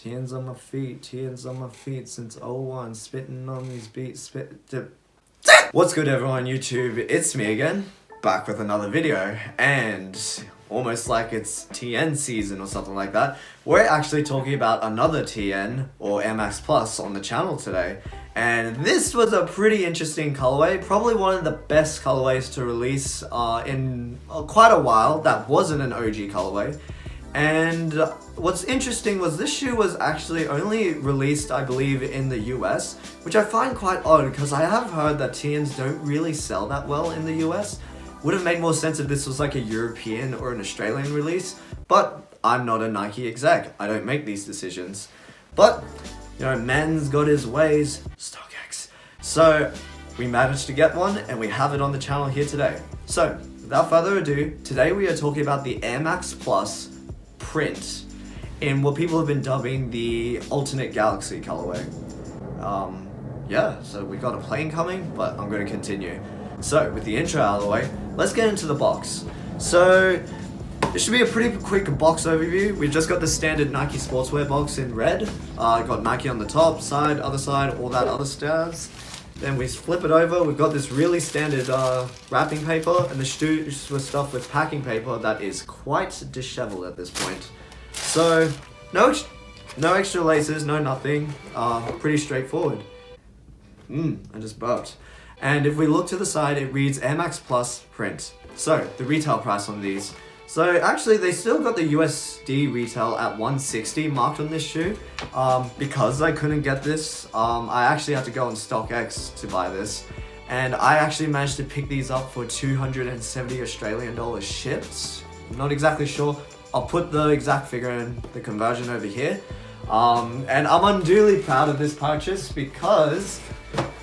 TN's on my feet, TN's on my feet since '01, spitting on these beats, What's good everyone, YouTube? It's me again, back with another video, and almost like it's TN season or something like that. We're actually talking about another TN, or Air Max Plus, on the channel today. And this was a pretty interesting colorway, probably one of the best colorways to release in quite a while that wasn't an OG colorway. And what's interesting was this shoe was actually only released, I believe, in the US, which I find quite odd because I have heard that TNs don't really sell that well in the US. Would have made more sense if this was like a European or an Australian release, but I'm not a Nike exec. I don't make these decisions. But, you know, man's got his ways, StockX. So we managed to get one and we have it on the channel here today. So without further ado, today we are talking about the Air Max Plus print in what people have been dubbing the alternate galaxy colorway. Yeah, so we got a plane coming, but I'm going to continue. So with the intro out of the way, let's get into the box. So it should be a pretty quick box overview. We've just got the standard Nike sportswear box in red. Got Nike on the top, side, other side, all that other stuff. Then we flip it over, we've got this really standard wrapping paper, and the shoe was stuffed with packing paper that is quite disheveled at this point. So, no extra laces, no nothing, pretty straightforward. I just burped. And if we look to the side, it reads Air Max Plus print. So, the retail price on these. So actually they still got the USD retail at $160 marked on this shoe. Because I couldn't get this, I actually had to go on StockX to buy this. And I actually managed to pick these up for 270 Australian dollars shipped. I'm not exactly sure. I'll put the exact figure in the conversion over here. And I'm unduly proud of this purchase because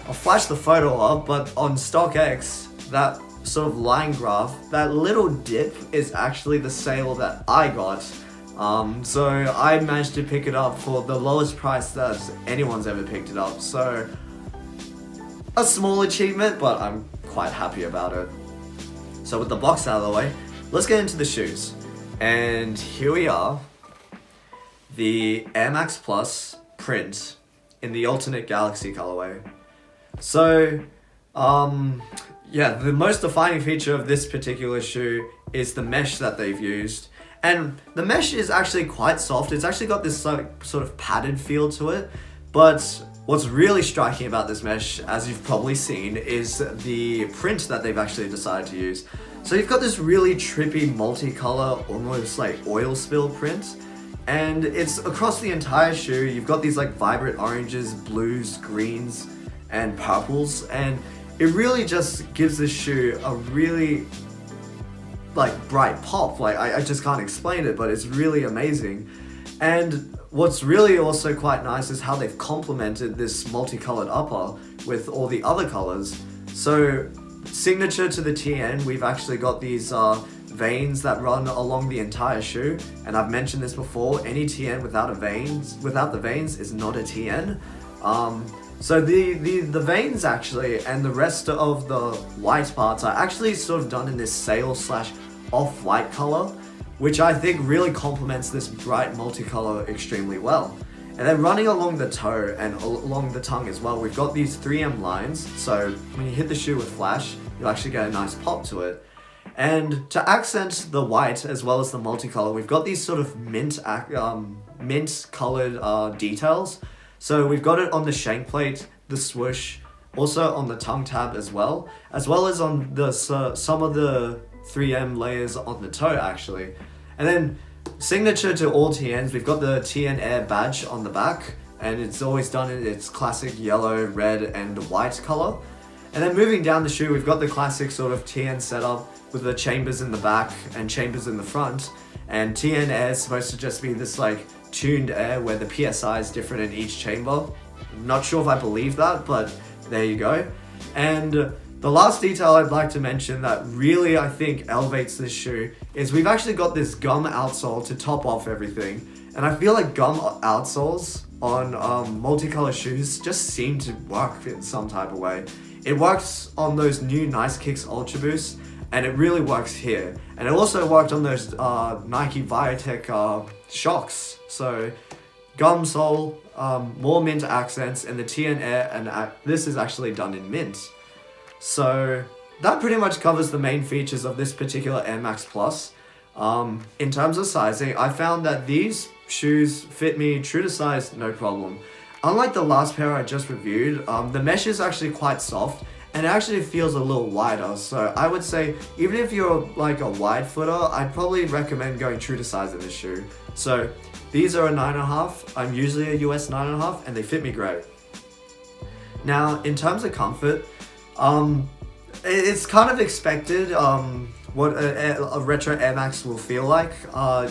I'll flash the photo up, but on StockX, that sort of line graph, that little dip is actually the sale that I got. So I managed to pick it up for the lowest price that anyone's ever picked it up. So a small achievement, but I'm quite happy about it. So with the box out of the way, let's get into the shoes. And here we are, the Air Max Plus print in the alternate galaxy colorway. So, yeah, the most defining feature of this particular shoe is the mesh that they've used. And the mesh is actually quite soft. It's actually got this like, sort of padded feel to it. But what's really striking about this mesh, as you've probably seen, is the print that they've actually decided to use. So you've got this really trippy multicolor, almost like oil spill print. And it's across the entire shoe. You've got these like vibrant oranges, blues, greens, and purples. And it really just gives this shoe a really like bright pop. Like I just can't explain it, but it's really amazing. And what's really also quite nice is how they've complemented this multicolored upper with all the other colors. So signature to the TN, we've actually got these veins that run along the entire shoe. And I've mentioned this before, any TN without the veins is not a TN. So the veins actually and the rest of the white parts are actually sort of done in this sail / off-white color, which I think really complements this bright multicolor extremely well. And then running along the toe and along the tongue as well, we've got these 3M lines. So when you hit the shoe with flash, you'll actually get a nice pop to it. And to accent the white as well as the multicolor, we've got these sort of mint colored details. So we've got it on the shank plate, the swoosh, also on the tongue tab as well as on the some of the 3M layers on the toe actually. And then signature to all TNs, we've got the TN Air badge on the back, and it's always done in its classic yellow, red, and white color. And then moving down the shoe, we've got the classic sort of TN setup with the chambers in the back and chambers in the front. And TN Air is supposed to just be this like tuned air where the PSI is different in each chamber. I'm not sure if I believe that, but there you go. And the last detail I'd like to mention that really I think elevates this shoe is we've actually got this gum outsole to top off everything. And I feel like gum outsoles on multicolor shoes just seem to work in some type of way. It works on those new Nice Kicks Ultra Boost, and it really works here. And it also worked on those Nike Viotech shocks. So gum sole, more mint accents, and the TN Air, and this is actually done in mint. So that pretty much covers the main features of this particular Air Max Plus. In terms of sizing, I found that these shoes fit me true to size, no problem. Unlike the last pair I just reviewed, the mesh is actually quite soft, and it actually feels a little wider. So I would say, even if you're like a wide footer, I'd probably recommend going true to size in this shoe. So these are a 9.5, I'm usually a US 9.5, and they fit me great. Now, in terms of comfort, it's kind of expected what a retro Air Max will feel like.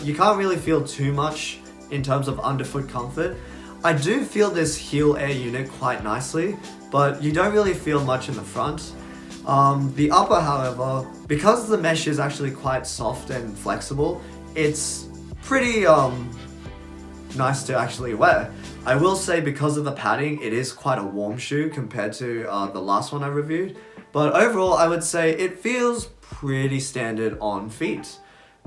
You can't really feel too much in terms of underfoot comfort. I do feel this heel air unit quite nicely, but you don't really feel much in the front. The upper, however, because the mesh is actually quite soft and flexible, it's pretty nice to actually wear. I will say, because of the padding, it is quite a warm shoe compared to the last one I reviewed. But overall, I would say it feels pretty standard on feet.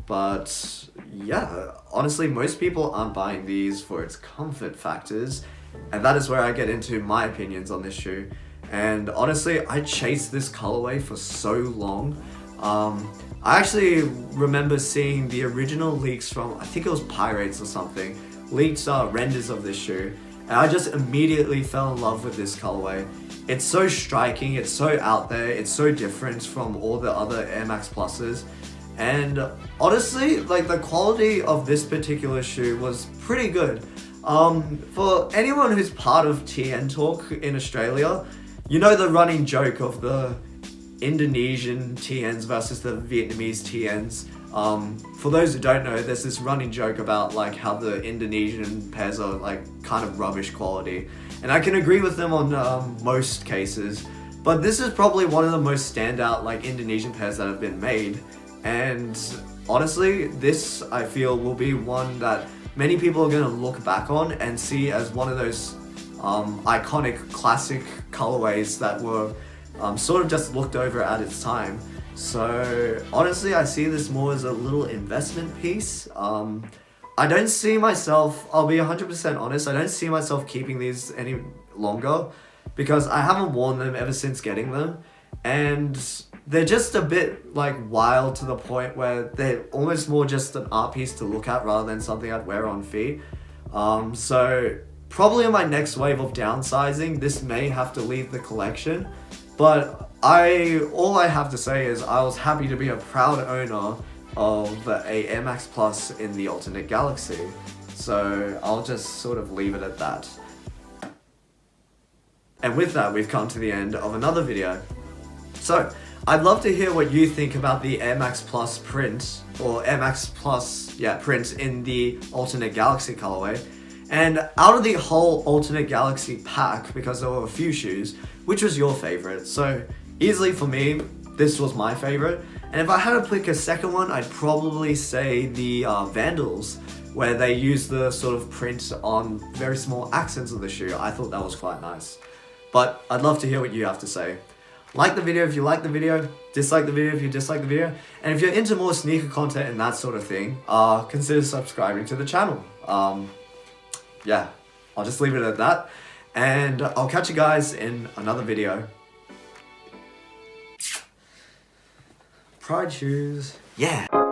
But yeah, honestly, most people aren't buying these for its comfort factors. And that is where I get into my opinions on this shoe. And honestly, I chased this colorway for so long. I actually remember seeing the original leaks from, I think it was Pirates or something, leaked renders of this shoe. And I just immediately fell in love with this colorway. It's so striking, it's so out there, it's so different from all the other Air Max Pluses. And honestly, like, the quality of this particular shoe was pretty good. For anyone who's part of TN Talk in Australia, you know the running joke of the Indonesian TNs versus the Vietnamese TNs. For those who don't know, there's this running joke about like how the Indonesian pairs are like kind of rubbish quality. And I can agree with them on most cases, but this is probably one of the most standout like Indonesian pairs that have been made. And honestly, this I feel will be one that many people are going to look back on and see as one of those iconic classic colorways that were sort of just looked over at its time. So honestly, I see this more as a little investment piece. I don't see myself, I'll be 100% honest, I don't see myself keeping these any longer because I haven't worn them ever since getting them, and they're just a bit like wild to the point where they're almost more just an art piece to look at rather than something I'd wear on feet. So probably in my next wave of downsizing, this may have to leave the collection, but all I have to say is I was happy to be a proud owner of a Air Max Plus in the alternate galaxy. So I'll just sort of leave it at that. And with that, we've come to the end of another video. So I'd love to hear what you think about the Air Max Plus print, or Air Max Plus, print in the alternate galaxy colorway. And out of the whole alternate galaxy pack, because there were a few shoes, which was your favorite? So easily for me, this was my favorite. And if I had to pick a second one, I'd probably say the Vandals, where they use the sort of print on very small accents of the shoe. I thought that was quite nice. But I'd love to hear what you have to say. Like the video if you like the video, dislike the video if you dislike the video, and if you're into more sneaker content and that sort of thing, consider subscribing to the channel. Yeah, I'll just leave it at that, and I'll catch you guys in another video. Pride shoes. Yeah.